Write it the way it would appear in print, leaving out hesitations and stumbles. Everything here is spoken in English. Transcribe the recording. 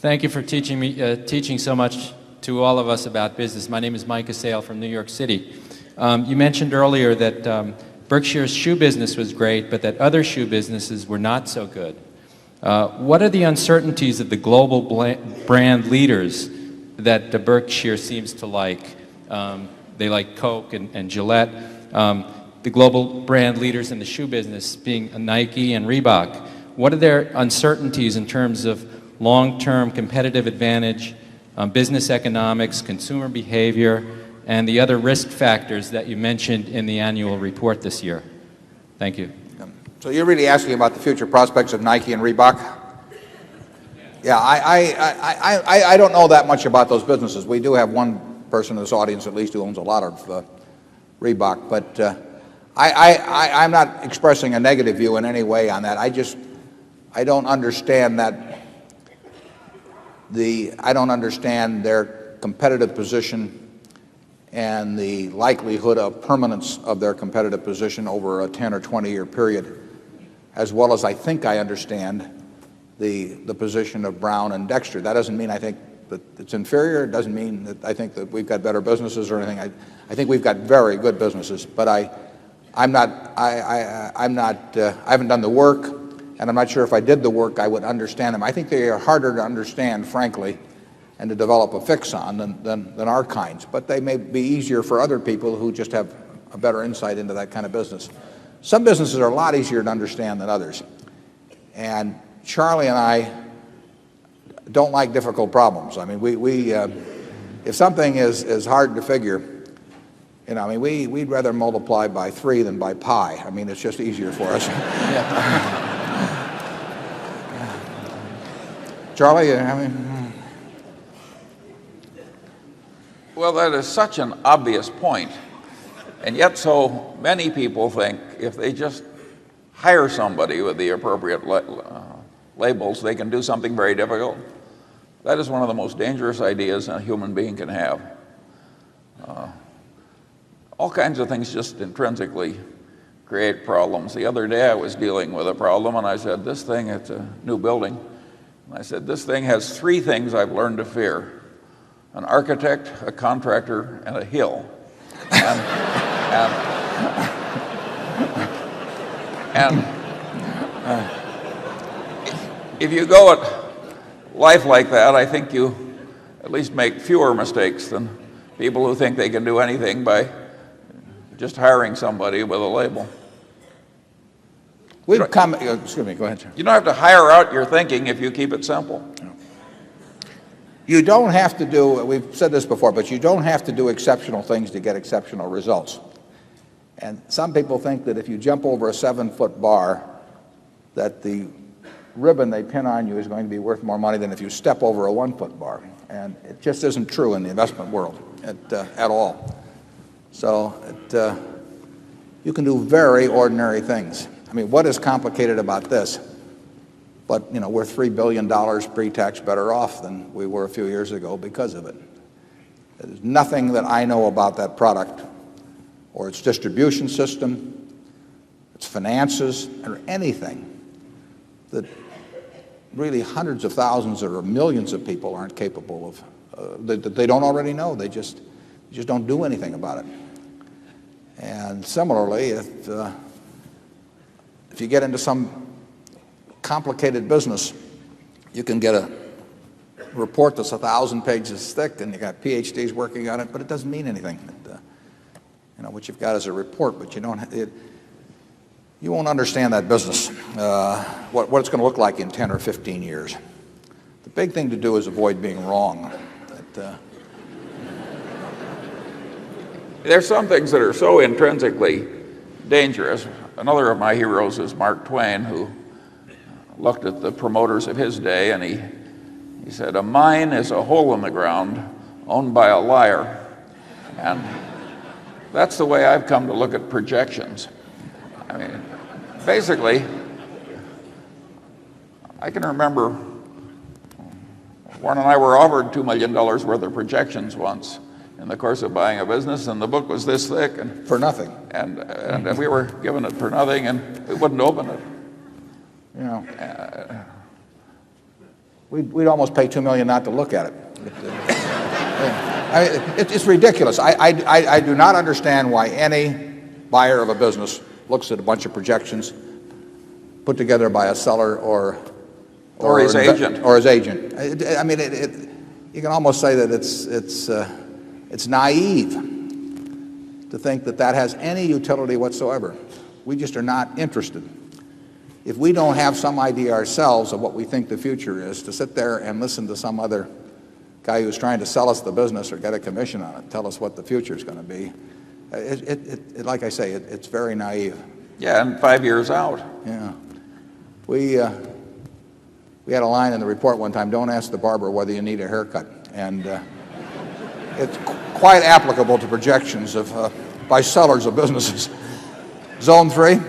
Thank you for teaching so much to all of us about business. My name is Mike Assail from New York City. You mentioned earlier that Berkshire's shoe business was great, but that other shoe businesses were not so good. What are the uncertainties of the global brand leaders that Berkshire seems to like? They like Coke and Gillette. The global brand leaders in the shoe business being Nike and Reebok. What are their uncertainties in terms of long-term competitive advantage, business economics, consumer behavior, and the other risk factors that you mentioned in the annual report this year? Thank you. So you're really asking about the future prospects of Nike and Reebok? Yeah, I don't know that much about those businesses. We do have one person in this audience at least who owns a lot of Reebok, but I'm not expressing a negative view in any way on that. I don't understand I don't understand their competitive position and the likelihood of permanence of their competitive position over a 10 or 20-year period, as well as I think I understand the position of Brown and Dexter. That doesn't mean I think that it's inferior. It doesn't mean that I think that we've got better businesses or anything. I think we've got very good businesses, but I haven't done the work. And I'm not sure if I did the work I would understand them. I think they are harder to understand, frankly, and to develop a fix on than our kinds. But they may be easier for other people who just have a better insight into that kind of business. Some businesses are a lot easier to understand than others. And Charlie and I don't like difficult problems. I mean, if something is hard to figure, we'd rather multiply by 3 than by pi. I mean, it's just easier for us. Yeah. Charlie, Well, that is such an obvious point, and yet so many people think if they just hire somebody with the appropriate labels, they can do something very difficult. That is one of the most dangerous ideas a human being can have. All kinds of things just intrinsically create problems. The other day I was dealing with a problem, and I said, this thing, it's a new building. I said, this thing has 3 things I've learned to fear: an architect, a contractor, and a hill. And if you go at life like that, I think you at least make fewer mistakes than people who think they can do anything by just hiring somebody with a label. excuse me, go ahead, sir. You don't have to hire out your thinking if you keep it simple. You don't have to do, we've said this before, but you don't have to do exceptional things to get exceptional results. And some people think that if you jump over a 7-foot bar, that the ribbon they pin on you is going to be worth more money than if you step over a 1-foot bar. And it just isn't true in the investment world at all. So you can do very ordinary things. I mean, what is complicated about this? But, we're $3 billion pre-tax better off than we were a few years ago because of it. There's nothing that I know about that product or its distribution system, its finances, or anything that really hundreds of thousands or millions of people aren't capable of, that they don't already know. They just don't do anything about it. And similarly, if you get into some complicated business, you can get a report that's 1,000 pages thick and you got PhDs working on it, but it doesn't mean anything. What you've got is a report, but you won't understand that business, what it's going to look like in 10 or 15 years. The big thing to do is avoid being wrong. There's some things that are so intrinsically dangerous. Another of my heroes is Mark Twain, who looked at the promoters of his day, and he said, a mine is a hole in the ground owned by a liar. And that's the way I've come to look at projections. I mean, basically, I can remember Warren and I were offered $2 million worth of projections once in the course of buying a business, and the book was this thick. And for nothing. And we were given it for nothing, and we wouldn't open it. we'd almost pay $2 million not to look at it. I mean, it's ridiculous. I do not understand why any buyer of a business looks at a bunch of projections put together by a seller or his agent. Or his agent. I mean, you can almost say that it's naive to think that that has any utility whatsoever. We just are not interested. If we don't have some idea ourselves of what we think the future is, to sit there and listen to some other guy who's trying to sell us the business or get a commission on it, tell us what the future is going to be, like I say, it's very naive. Yeah, and 5 years out. Yeah. We had a line in the report one time, don't ask the barber whether you need a haircut. And it's quite applicable to projections by sellers of businesses. Zone 3.